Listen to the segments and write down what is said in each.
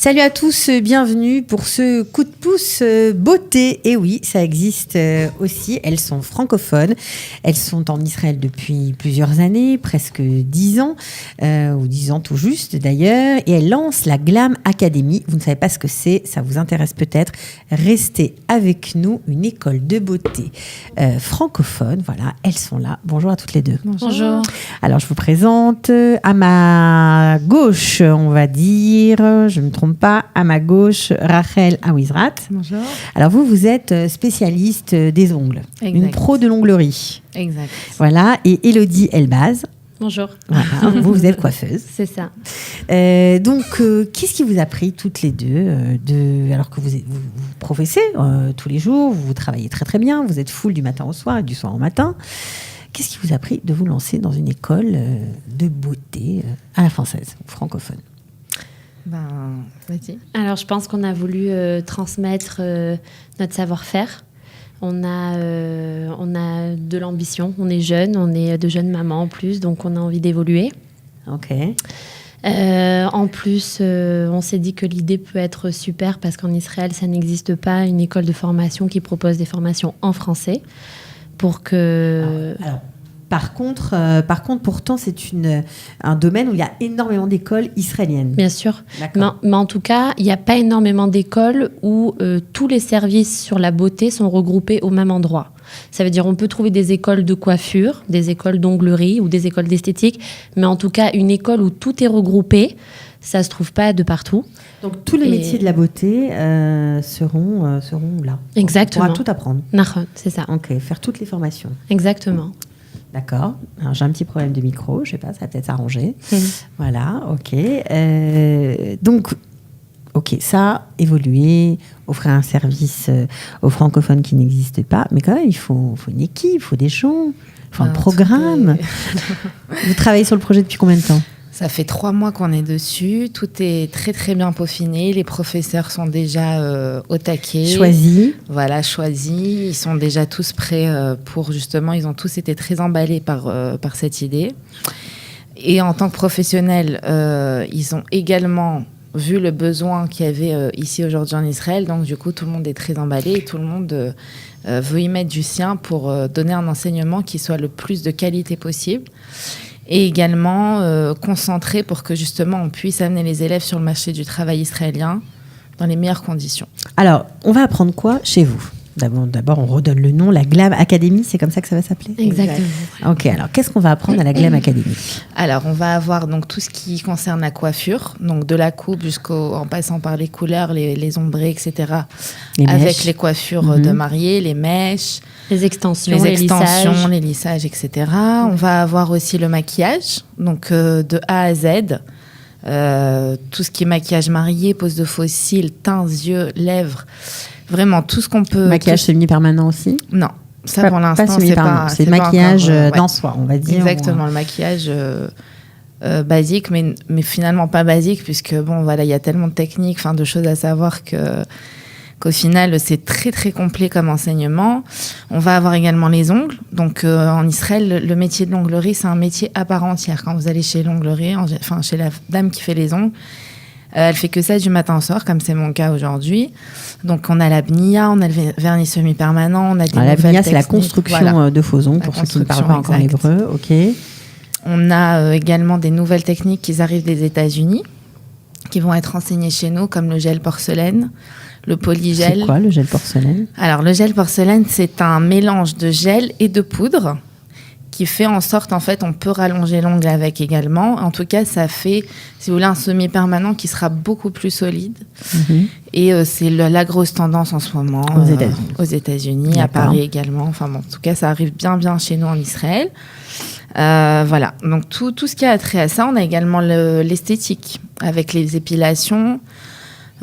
Salut à tous, bienvenue pour ce coup de pouce beauté. Et oui, ça existe aussi. Elles sont francophones. Elles sont en Israël depuis plusieurs années, presque 10 ans, ou 10 ans tout juste d'ailleurs. Et elles lancent la Glam Academy. Vous ne savez pas ce que c'est, ça vous intéresse peut-être. Restez avec nous, une école de beauté francophone. Voilà, elles sont là. Bonjour à toutes les deux. Bonjour. Alors, je vous présente à ma gauche, on va dire, je ne me trompe pas, à ma gauche, Rachel Awizrat. Bonjour. Alors, vous êtes spécialiste des ongles, Exact. une pro de l'onglerie. Exact. Voilà, et Élodie Elbaz. Bonjour. Voilà, vous êtes coiffeuse. C'est ça. Donc, qu'est-ce qui vous a pris toutes les deux alors que vous professez tous les jours, vous travaillez très très bien, vous êtes full du matin au soir et du soir au matin. Qu'est-ce qui vous a pris de vous lancer dans une école de beauté à la française, francophone? Vas-y. Alors, je pense qu'on a voulu transmettre notre savoir-faire. On a de l'ambition. On est jeunes, on est de jeunes mamans en plus, donc on a envie d'évoluer. Ok. En plus, on s'est dit que l'idée peut être super parce qu'en Israël, ça n'existe pas une école de formation qui propose des formations en français. Pour que... Alors, par contre, pourtant, c'est un domaine où il y a énormément d'écoles israéliennes. Bien sûr. D'accord. Mais en tout cas, il n'y a pas énormément d'écoles où tous les services sur la beauté sont regroupés au même endroit. Ça veut dire on peut trouver des écoles de coiffure, des écoles d'onglerie ou des écoles d'esthétique, mais en tout cas, une école où tout est regroupé, ça ne se trouve pas de partout. Donc, tous les métiers de la beauté seront là. Exactement. On pourra tout apprendre. C'est ça. Ok, faire toutes les formations. Exactement. D'accord. Alors, j'ai un petit problème de micro, je sais pas, ça va peut-être s'arranger. Voilà, ok. Donc, ok, ça, évoluer, offrir un service aux francophones qui n'existent pas, mais quand même, il faut une équipe, il faut des gens, il faut un programme. Vous travaillez sur le projet depuis combien de temps ? Ça fait 3 mois qu'on est dessus. Tout est très, très bien peaufiné. Les professeurs sont déjà au taquet. Choisis. Voilà, choisis. Ils sont déjà tous prêts pour, justement, ils ont tous été très emballés par cette idée. Et en tant que professionnels, ils ont également vu le besoin qu'il y avait ici aujourd'hui en Israël. Donc, du coup, tout le monde est très emballé et tout le monde veut y mettre du sien pour donner un enseignement qui soit le plus de qualité possible. Et également concentré pour que justement on puisse amener les élèves sur le marché du travail israélien dans les meilleures conditions. Alors, on va apprendre quoi chez vous ? D'abord, on redonne le nom, la Glam Academy, c'est comme ça que ça va s'appeler ? Exactement. Ok, alors qu'est-ce qu'on va apprendre à la Glam Academy ? Alors, on va avoir donc tout ce qui concerne la coiffure, donc de la coupe en passant par les couleurs, les ombrés, etc. Avec les coiffures de mariée, les mèches, les extensions, les lissages, etc. On va avoir aussi le maquillage, donc de A à Z. Tout ce qui est maquillage marié, pose de faux cils, teints, yeux, lèvres, vraiment tout ce qu'on peut. Maquillage semi-permanent aussi ? Non, ça pour l'instant c'est pas. C'est le maquillage dans soi, on va dire. Exactement, le maquillage basique, mais finalement pas basique puisque bon voilà, il y a tellement de techniques, de choses à savoir qu'au final, c'est très, très complet comme enseignement. On va avoir également les ongles. Donc, en Israël, le métier de l'onglerie, c'est un métier à part entière. Quand vous allez chez l'onglerie, chez la dame qui fait les ongles, elle fait que ça du matin au soir, comme c'est mon cas aujourd'hui. Donc, on a la bnia, on a le vernis semi-permanent, on a des nouvelles techniques. La bnia, c'est la construction de faux ongles, pour ceux qui ne parlent pas encore l'hébreu. Ok. On a également des nouvelles techniques qui arrivent des États-Unis, qui vont être enseignées chez nous, comme le gel porcelaine, le polygel. C'est quoi le gel porcelaine ? Alors, le gel porcelaine, c'est un mélange de gel et de poudre qui fait en sorte, en fait, on peut rallonger l'ongle avec également. En tout cas, ça fait, si vous voulez, un semi-permanent qui sera beaucoup plus solide. Et c'est la grosse tendance en ce moment aux États-Unis, à Paris également. En tout cas, ça arrive bien chez nous en Israël. Voilà, donc tout ce qui a trait à ça. On a également l'esthétique avec les épilations.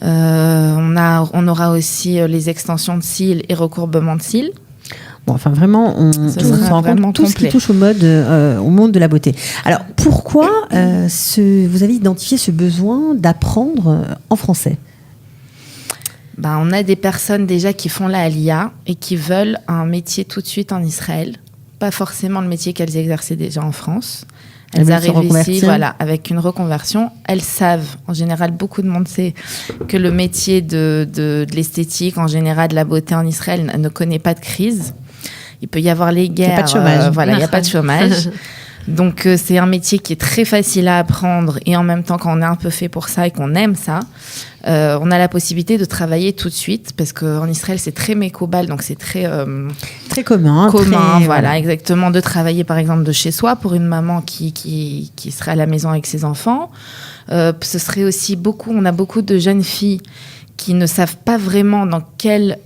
On aura aussi les extensions de cils et recourbements de cils. Bon, vraiment, on se rend compte tout ce qui touche au monde de la beauté. Alors, pourquoi vous avez identifié ce besoin d'apprendre en français ? On a des personnes déjà qui font la Aliyah et qui veulent un métier tout de suite en Israël. Pas forcément le métier qu'elles exerçaient déjà en France. Elles arrivent ici, voilà, avec une reconversion. Elles savent, en général, beaucoup de monde sait que le métier de l'esthétique, en général, de la beauté en Israël, ne connaît pas de crise. Il peut y avoir les guerres. Il n'y a pas de chômage. Voilà, il n'y a pas de chômage. Donc, c'est un métier qui est très facile à apprendre et en même temps, quand on est un peu fait pour ça et qu'on aime ça, on a la possibilité de travailler tout de suite parce qu'en Israël, c'est très mécobal, donc c'est très commun. Voilà, exactement, de travailler par exemple de chez soi pour une maman qui serait à la maison avec ses enfants. Ce serait aussi on a beaucoup de jeunes filles qui ne savent pas vraiment dans quel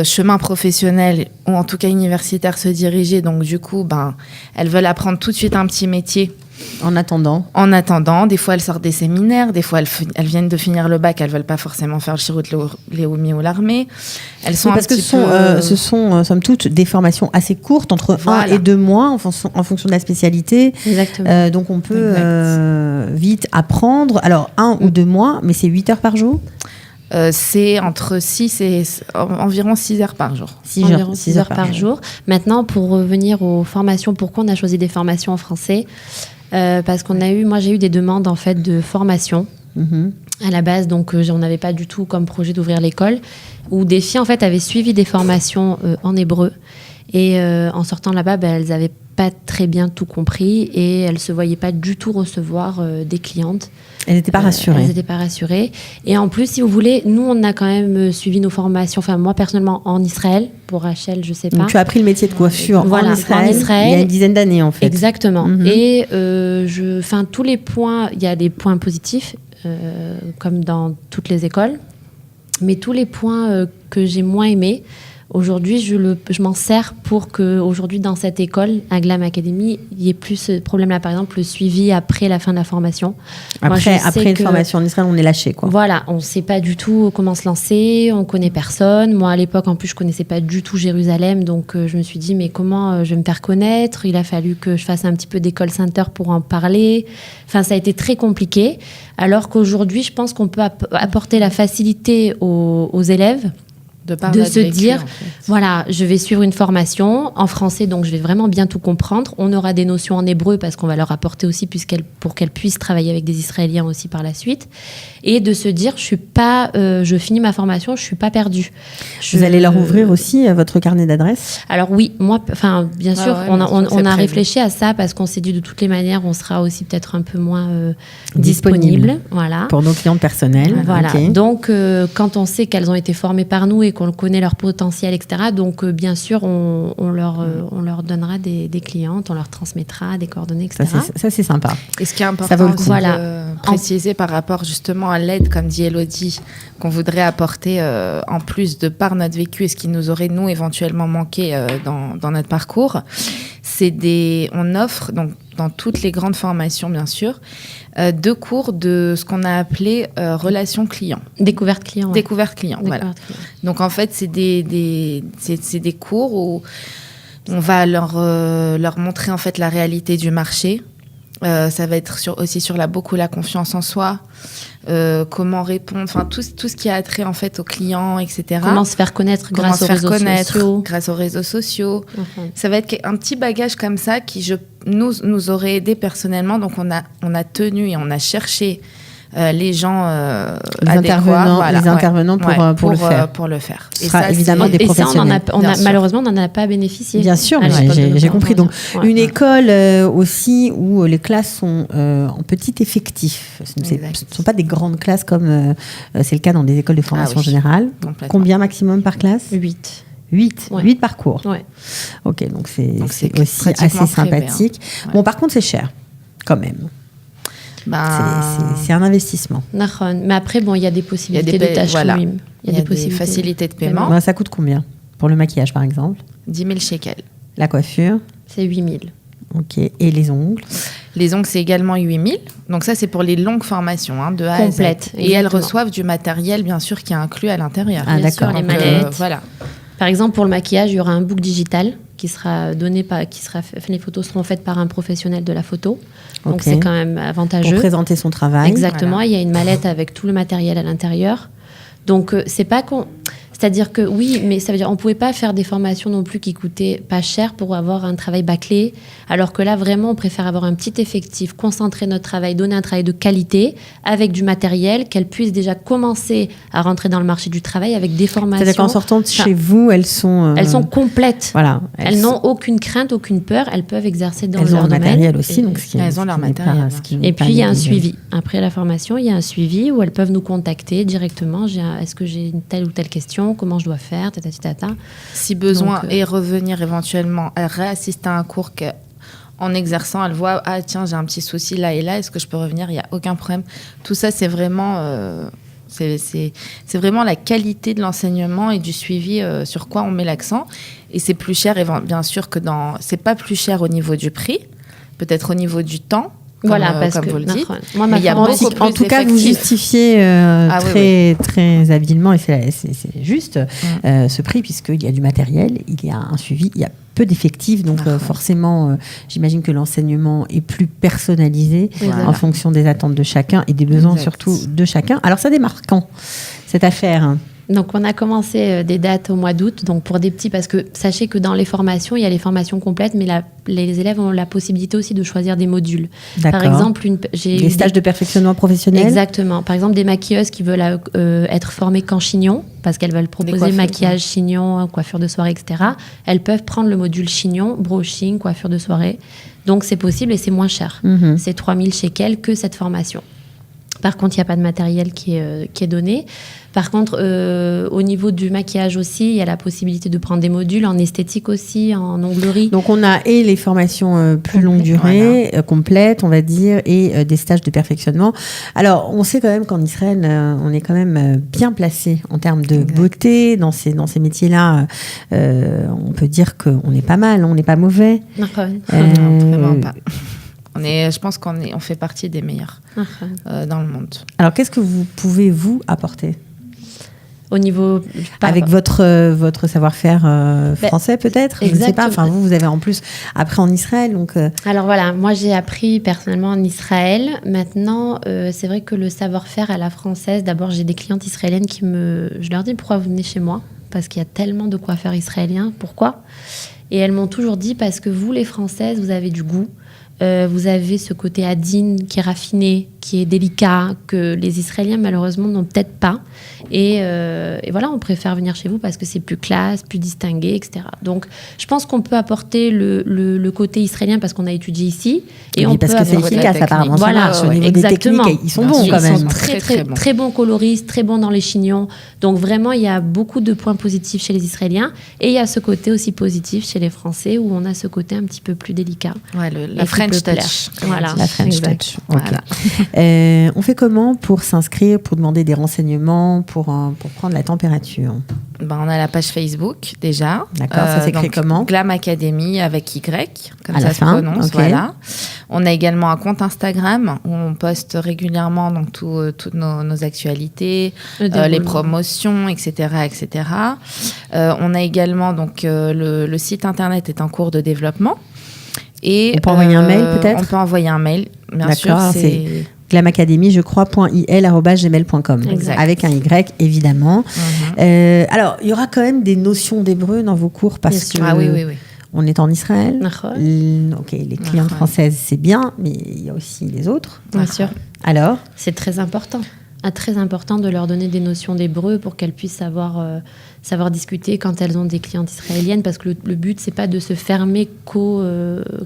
chemin professionnel ou en tout cas universitaire se diriger. Donc du coup, elles veulent apprendre tout de suite un petit métier. En attendant, des fois elles sortent des séminaires, des fois elles viennent de finir le bac, elles veulent pas forcément faire le Shirut Leumi ou l'armée. Elles sont parce que ce sont somme toute des formations assez courtes, entre 1 et 2 mois en fonction de la spécialité. Exactement. Donc on peut vite apprendre. Alors 1 ou 2 mois, mais c'est 8 heures par jour. C'est entre 6 et environ 6 heures par jour. 6 heures par jour. Maintenant, pour revenir aux formations, pourquoi on a choisi des formations en français ? Parce moi j'ai eu des demandes en fait de formation à la base, donc on n'avait pas du tout comme projet d'ouvrir l'école, où des filles en fait avaient suivi des formations en hébreu et en sortant là-bas, elles n'avaient pas très bien tout compris et elles se voyaient pas du tout recevoir des clientes. Elles n'étaient pas rassurées. Elles n'étaient pas rassurées. Et en plus, si vous voulez, nous, on a quand même suivi nos formations, enfin moi personnellement en Israël, pour Rachel, je sais pas. Donc tu as appris le métier de coiffure en Israël il y a une dizaine d'années en fait. Exactement. Et tous les points, il y a des points positifs, comme dans toutes les écoles, mais tous les points que j'ai moins aimés, aujourd'hui, je m'en sers pour qu'aujourd'hui, dans cette école, à Glam Academy, il n'y ait plus ce problème-là. Par exemple, le suivi après la fin de la formation. Après une formation en Israël, on est lâché, quoi. Voilà, on ne sait pas du tout comment se lancer, on ne connaît personne. Moi, à l'époque, en plus, je ne connaissais pas du tout Jérusalem, donc je me suis dit, mais comment je vais me faire connaître ? Il a fallu que je fasse un petit peu d'école center pour en parler. Enfin, ça a été très compliqué. Alors qu'aujourd'hui, je pense qu'on peut apporter la facilité aux élèves de se dire, en fait, voilà, je vais suivre une formation en français, donc je vais vraiment bien tout comprendre. On aura des notions en hébreu parce qu'on va leur apporter aussi pour qu'elles puissent travailler avec des Israéliens aussi par la suite. Et de se dire, je finis ma formation, je suis pas perdue. Vous allez leur ouvrir aussi votre carnet d'adresses ? Alors oui, moi, bien sûr, on a réfléchi à ça parce qu'on s'est dit de toutes les manières, on sera aussi peut-être un peu moins disponible. Voilà. Pour nos clientes personnelles. Voilà. Okay. Donc, quand on sait qu'elles ont été formées par nous et qu'on connaît leur potentiel, etc. Donc, bien sûr, on leur donnera des clientes, on leur transmettra des coordonnées, etc. Ça, c'est sympa. Et ce qui est important de préciser par rapport justement à l'aide, comme dit Elodie, qu'on voudrait apporter en plus de par notre vécu et ce qui nous aurait, nous, éventuellement manqué dans notre parcours, on offre, donc, dans toutes les grandes formations, bien sûr, 2 cours de ce qu'on a appelé relations clients. Découverte client. Ouais. Découverte client, voilà. Donc, en fait, c'est des cours où on va leur montrer, en fait, la réalité du marché. Ça va être aussi sur beaucoup la confiance en soi, comment répondre, enfin tout ce qui a trait en fait aux clients, etc. Comment se faire connaître grâce aux réseaux sociaux. Ça va être un petit bagage comme ça qui nous aurait aidé personnellement. Donc on a tenu et on a cherché les gens les intervenants pour le faire. Pour le faire. Ce sera évidemment des professionnels. Malheureusement, on n'en a pas bénéficié. Bien sûr, j'ai compris. Donc, une école aussi où les classes sont en petit effectif. Ce ne sont pas des grandes classes comme c'est le cas dans des écoles de formation générale. Combien maximum par classe ? 8. 8 par cours. Ouais. Ok, donc c'est aussi assez sympathique. Ouais. Bon, par contre, c'est cher, quand même. C'est un investissement. Mais après, il y a des possibilités de tâches. Voilà. Il y a des facilités de paiement. Ça coûte combien ? Pour le maquillage, par exemple ? 10 000 shekels. La coiffure ? C'est 8 000. Ok. Et les ongles ? Les ongles, c'est également 8 000. Donc ça, c'est pour les longues formations, de A à Z. Complète. Et elles reçoivent du matériel, bien sûr, qui est inclus à l'intérieur. Ah, d'accord. Les mallettes. Voilà. Par exemple, pour le maquillage, il y aura un book digital qui sera donné les photos seront faites par un professionnel de la photo. Donc c'est quand même avantageux. Pour présenter son travail. Exactement. Voilà. Il y a une mallette avec tout le matériel à l'intérieur. Donc c'est pas C'est-à-dire que oui, mais ça veut dire on pouvait pas faire des formations non plus qui coûtaient pas cher pour avoir un travail bâclé, alors que là vraiment on préfère avoir un petit effectif, concentrer notre travail, donner un travail de qualité avec du matériel, qu'elles puissent déjà commencer à rentrer dans le marché du travail avec des formations. C'est-à-dire qu'en sortant de chez vous, elles sont complètes. Voilà, elles n'ont aucune crainte, aucune peur, elles peuvent exercer dans leur domaine. Elles ont le matériel aussi, donc elles ont leur matériel. Et puis il y a un suivi. Après la formation, il y a un suivi où elles peuvent nous contacter directement. Est-ce que j'ai une telle ou telle question? Comment je dois faire, Si besoin, et revenir éventuellement, réassister à un cours en exerçant, elle voit, ah tiens, j'ai un petit souci là et là, est-ce que je peux revenir? Il n'y a aucun problème. Tout ça, c'est vraiment, c'est vraiment la qualité de l'enseignement et du suivi sur quoi on met l'accent. Et c'est plus cher, bien sûr, c'est pas plus cher au niveau du prix, peut-être au niveau du temps. Comme vous le dites. Moi, en tout cas, vous justifiez très habilement, et c'est juste ce prix, puisqu'il y a du matériel, il y a un suivi, il y a peu d'effectifs, donc forcément, j'imagine que l'enseignement est plus personnalisé en fonction des attentes de chacun et des besoins surtout de chacun. Alors, ça démarre quand, cette affaire ? Donc, on a commencé des dates au mois d'août, donc pour des petits, parce que sachez que dans les formations, il y a les formations complètes, mais les élèves ont la possibilité aussi de choisir des modules. D'accord. Par exemple, des stages de perfectionnement professionnel. Exactement. Par exemple, des maquilleuses qui veulent être formées qu'en chignon, parce qu'elles veulent proposer maquillage, chignon, coiffure de soirée, etc. Elles peuvent prendre le module chignon, brushing, coiffure de soirée. Donc, c'est possible et c'est moins cher. C'est 3000 shekels que cette formation. Par contre, il n'y a pas de matériel qui est donné. Par contre, au niveau du maquillage aussi, il y a la possibilité de prendre des modules en esthétique aussi, en onglerie. Donc, on a les formations plus longue durée, complètes, on va dire, et des stages de perfectionnement. Alors, on sait quand même qu'en Israël, on est quand même bien placé en termes de beauté. Dans ces métiers-là, on peut dire qu'on est pas mal, on n'est pas mauvais. Non, vraiment pas. Je pense qu'on fait partie des meilleurs dans le monde. Alors, qu'est-ce que vous pouvez, vous, apporter ? Au niveau... Avec votre savoir-faire français, peut-être ? Je ne sais pas. Enfin, vous avez en plus appris en Israël. Donc Alors voilà, moi j'ai appris personnellement en Israël. Maintenant, c'est vrai que le savoir-faire à la française, d'abord j'ai des clientes israéliennes je leur dis pourquoi vous venez chez moi ? Parce qu'il y a tellement de coiffeurs israéliens. Pourquoi ? Et elles m'ont toujours dit parce que vous, les Françaises, vous avez du goût. Vous avez ce côté adine qui est raffiné, qui est délicat, que les Israéliens malheureusement n'ont peut-être pas. Et voilà, on préfère venir chez vous parce que c'est plus classe, plus distingué, etc. Donc, je pense qu'on peut apporter le côté israélien parce qu'on a étudié ici. Et parce que c'est efficace apparemment. Voilà, au niveau exactement. Des techniques, ils sont bons quand même. Ils sont très bons coloristes, très bons dans les chignons. Donc vraiment, il y a beaucoup de points positifs chez les Israéliens. Et il y a ce côté aussi positif chez les Français où on a ce côté un petit peu plus délicat. Ouais, la French touch. Voilà, la French touch. Okay. On fait comment pour s'inscrire, pour demander des renseignements, pour prendre la température ? On a la page Facebook déjà. D'accord, ça s'écrit comment ? Glam Academy avec Y, comme à ça la se fin. prononce. Okay. Voilà. On a également un compte Instagram où on poste régulièrement donc, toutes nos actualités, les promotions, etc. etc. On a également donc, le site internet est en cours de développement. Et, on peut envoyer un mail peut-être ? On peut envoyer un mail, bien sûr. C'est glamacademy, je crois, .il@gmail.com avec un Y évidemment. Alors il y aura quand même des notions d'hébreu dans vos cours parce que oui. on est en Israël. Les clientes françaises c'est bien, mais il y a aussi les autres. Bien sûr. Alors c'est très important. Très important de leur donner des notions d'hébreu pour qu'elles puissent savoir discuter quand elles ont des clientes israéliennes, parce que le but c'est pas de se fermer qu'aux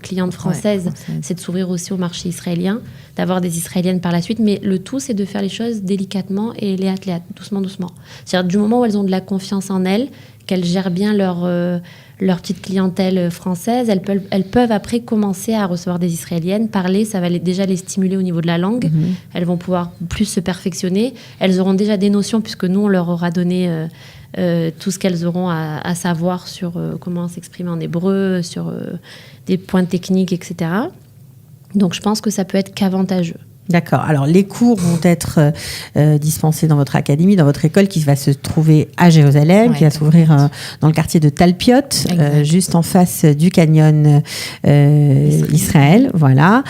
clientes françaises, c'est de s'ouvrir aussi au marché israélien, d'avoir des israéliennes par la suite, mais le tout c'est de faire les choses délicatement et léat, doucement. C'est-à-dire du moment où elles ont de la confiance en elles, qu'elles gèrent bien leur petite clientèle française, elles peuvent après commencer à recevoir des Israéliennes, parler, ça va déjà les stimuler au niveau de la langue, elles vont pouvoir plus se perfectionner, elles auront déjà des notions puisque nous on leur aura donné tout ce qu'elles auront à savoir sur comment s'exprimer en hébreu, sur des points techniques, etc. Donc je pense que ça peut être qu'avantageux. D'accord. Alors, les cours vont être dispensés dans votre académie, dans votre école qui va se trouver à Jérusalem, qui va s'ouvrir dans le quartier de Talpiot, juste en face du canyon Israël. Voilà.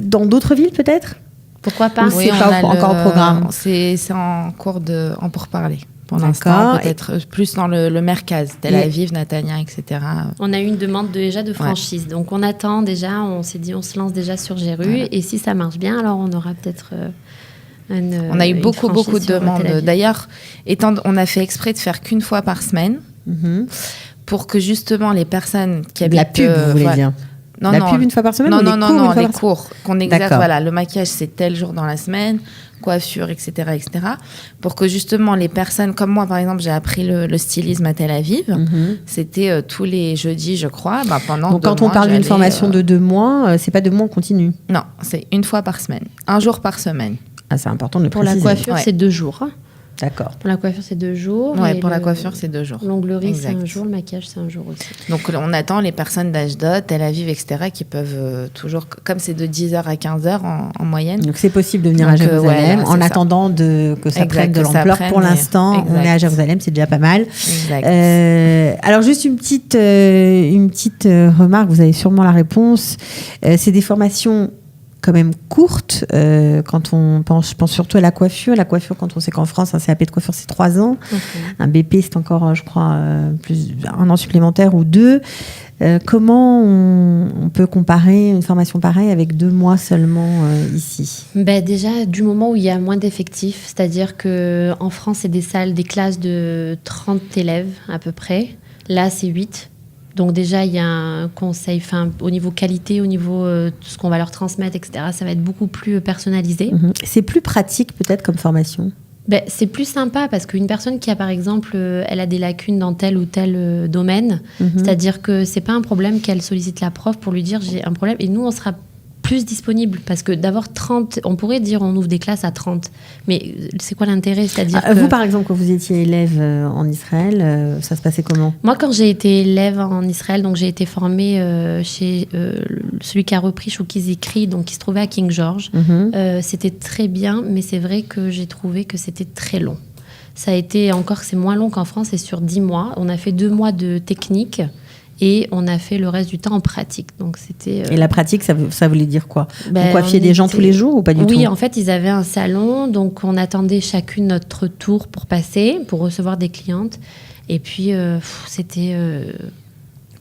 Dans d'autres villes, peut-être ? Pourquoi pas ? C'est pas encore au programme. C'est en cours en pourparlers. pour l'instant. Peut-être plus dans le Merkaz, Tel Aviv, Netanya, etc. On a eu une demande déjà de franchise. Donc, on attend déjà, on s'est dit, on se lance déjà sur Géru. Et si ça marche bien, alors on aura peut-être... on a eu beaucoup de demandes. D'ailleurs, on a fait exprès de faire qu'une fois par semaine pour que justement les personnes qui habitent... La pub, vous voulez dire Non, pub une fois par semaine Non, les cours qu'on exerce. Voilà, le maquillage, c'est tel jour dans la semaine, coiffure, etc., etc. Pour que justement les personnes, comme moi, par exemple, j'ai appris le stylisme à Tel Aviv. C'était tous les jeudis, je crois, pendant 2 mois. Donc, quand on parle d'une formation de 2 mois, c'est pas 2 mois en continu? Non, c'est une fois par semaine. 1 jour par semaine. Ah, c'est important de le préciser. Pour la coiffure, c'est 2 jours. D'accord. Pour la coiffure, c'est 2 jours. Oui, pour la coiffure, c'est 2 jours. L'onglerie, c'est 1 jour. Le maquillage, c'est 1 jour aussi. Donc, on attend les personnes d'Ashdod, Tel Aviv, etc., qui peuvent toujours... Comme c'est de 10h à 15h en moyenne. Donc, c'est possible de venir à Jérusalem en attendant que ça prenne de l'ampleur. Pour l'instant, on est à Jérusalem, c'est déjà pas mal. Alors, juste une petite remarque, vous avez sûrement la réponse. C'est des formations... quand même courte, quand on pense, je pense surtout à la coiffure. La coiffure, quand on sait qu'en France, un CAP de coiffure, c'est 3 ans. Un BP, c'est encore, je crois, plus 1 an supplémentaire ou 2. Comment on peut comparer une formation pareille avec 2 mois seulement ici? Déjà, du moment où il y a moins d'effectifs, c'est-à-dire qu'en France, c'est des classes de 30 élèves à peu près. Là, c'est 8. Donc déjà, il y a un conseil, au niveau qualité, au niveau de ce qu'on va leur transmettre, etc., ça va être beaucoup plus personnalisé. C'est plus pratique peut-être comme formation? C'est plus sympa parce qu'une personne qui a, par exemple, elle a des lacunes dans tel ou tel domaine, c'est-à-dire que c'est pas un problème qu'elle sollicite la prof pour lui dire j'ai un problème, et nous, on sera plus disponible, parce que d'avoir 30, on pourrait dire on ouvre des classes à 30, mais c'est quoi l'intérêt? C'est-à-dire Vous, par exemple, quand vous étiez élève en Israël, ça se passait comment? Moi, quand j'ai été élève en Israël, donc j'ai été formée chez celui qui a repris Chouki Zikri, donc qui se trouvait à King George. C'était très bien, mais c'est vrai que j'ai trouvé que c'était très long. Ça a été c'est moins long qu'en France, c'est sur 10 mois. On a fait 2 mois de technique. Et on a fait le reste du temps en pratique. Donc c'était, Et la pratique, ça voulait dire quoi? Vous coiffiez des gens tous les jours ou pas du tout? Oui, en fait, ils avaient un salon. Donc, on attendait chacune notre tour pour passer, pour recevoir des clientes. Et puis, c'était...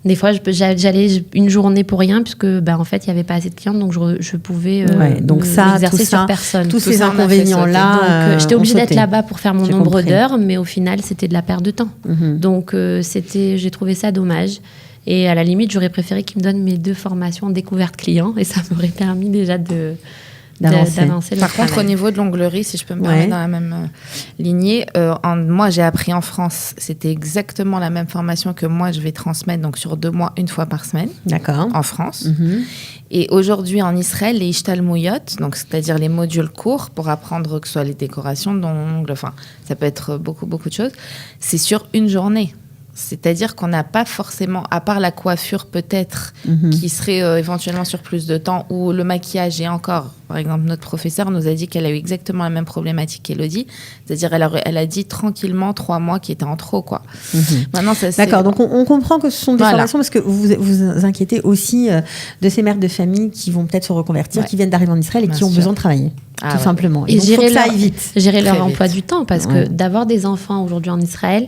Des fois, j'allais une journée pour rien, puisque en fait, il n'y avait pas assez de clientes. Donc, je pouvais exercer sur personne. Tous ces inconvénients-là. J'étais obligée d'être là-bas pour faire mon nombre d'heures. Mais au final, c'était de la perte de temps. Donc, j'ai trouvé ça dommage. Et à la limite, j'aurais préféré qu'ils me donnent mes 2 formations en découverte client, et ça m'aurait permis déjà d'avancer. Par contre, au niveau de l'onglerie, si je peux me permettre, dans la même lignée, moi, j'ai appris en France, c'était exactement la même formation que moi, je vais transmettre, donc sur 2 mois, 1 fois par semaine. D'accord. En France. Et aujourd'hui, en Israël, les ishtalmouyot, donc c'est-à-dire les modules courts pour apprendre que ce soit les décorations d'ongles, ça peut être beaucoup de choses, c'est sur 1 journée. C'est-à-dire qu'on n'a pas forcément, à part la coiffure peut-être, qui serait éventuellement sur plus de temps, ou le maquillage, et encore, par exemple, notre professeure nous a dit qu'elle a eu exactement la même problématique qu'Élodie, c'est-à-dire elle a dit tranquillement 3 mois qui étaient en trop, quoi. Maintenant, D'accord, donc on comprend que ce sont des formations, parce que vous vous inquiétez aussi de ces mères de famille qui vont peut-être se reconvertir, qui viennent d'arriver en Israël et qui ont besoin de travailler, tout simplement. Et donc, faut que ça aille vite. Gérer leur emploi du temps, parce que d'avoir des enfants aujourd'hui en Israël,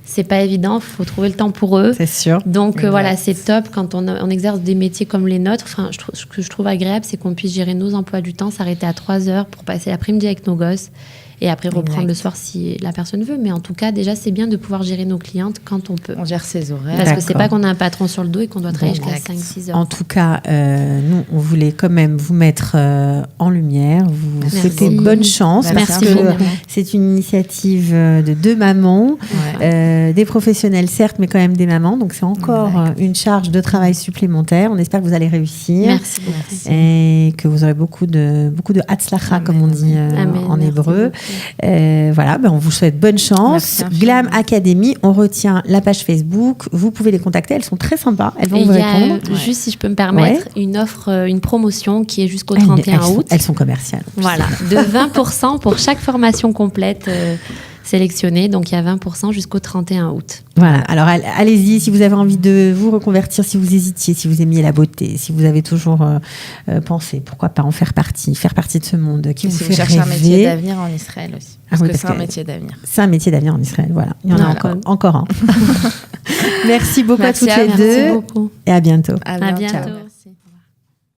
c'est pas évident, il faut trouver le temps pour eux. C'est sûr. Donc voilà, c'est top quand on exerce des métiers comme les nôtres. Ce que je trouve agréable, c'est qu'on puisse gérer nos emplois du temps, s'arrêter à 3 heures pour passer l'après-midi avec nos gosses, et après reprendre le soir si la personne veut. Mais en tout cas, déjà, c'est bien de pouvoir gérer nos clientes quand on peut. On gère ses horaires. Parce que c'est pas qu'on a un patron sur le dos et qu'on doit travailler jusqu'à 5-6 heures. En tout cas, nous, on voulait quand même vous mettre en lumière, vous souhaiter bonne chance. Merci. Parce que c'est une initiative de 2 mamans, des professionnels certes, mais quand même des mamans. Donc c'est encore une charge de travail supplémentaire. On espère que vous allez réussir. Merci beaucoup. Et que vous aurez beaucoup de hatzlacha, comme on dit en hébreu. Voilà, on vous souhaite bonne chance. Glam Academy, on retient la page Facebook. Vous pouvez les contacter, elles sont très sympas. Elles vont vous répondre. Juste si je peux me permettre, une offre, une promotion qui est jusqu'au 31 août. Elles sont commerciales. Voilà, de 20% pour chaque formation complète. sélectionnés. Donc, il y a 20% jusqu'au 31 août. Voilà, alors allez-y, si vous avez envie de vous reconvertir, si vous hésitiez, si vous aimiez la beauté, si vous avez toujours pensé, pourquoi pas en faire partie de ce monde qui Et vous si fait vous cherchez rêver. un métier d'avenir en Israël aussi. Parce que c'est un métier d'avenir. C'est un métier d'avenir en Israël, voilà. Il y en a encore un. Merci beaucoup Merci à toutes les deux. Merci beaucoup. Et à bientôt. À À bientôt. bientôt.